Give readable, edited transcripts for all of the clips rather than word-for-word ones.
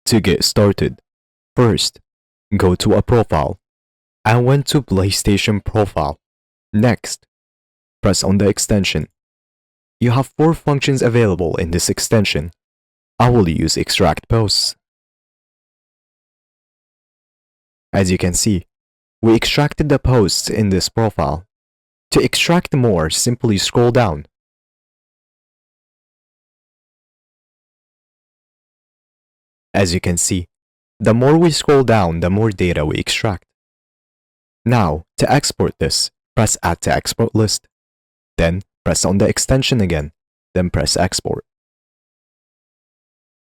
To get started, first, go to a profile. I went to PlayStation profile. Next, press on the extension. You have 4 functions available in this extension. I will use extract posts. As you can see, we extracted the posts in this profile. To extract more, simply scroll down. As you can see, the more we scroll down, the more data we extract. Now, to export this, press Add to Export List. Then, press on the extension again, then press Export.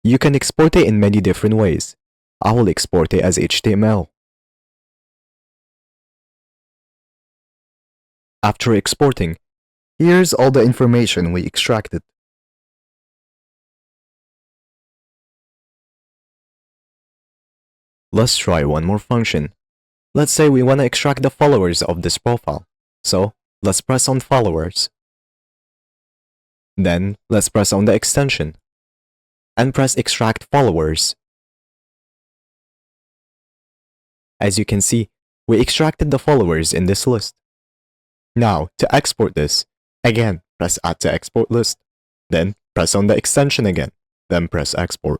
You can export it in many different ways. I will export it as HTML. After exporting, here's all the information we extracted. Let's try one more function. Let's say we want to extract the followers of this profile. So, let's press on followers. Then, let's press on the extension and press extract followers. As you can see, we extracted the followers in this list. Now, to export this, again, press Add to Export List. Then, press on the extension again, then press Export.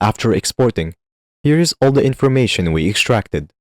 After exporting, here is all the information we extracted.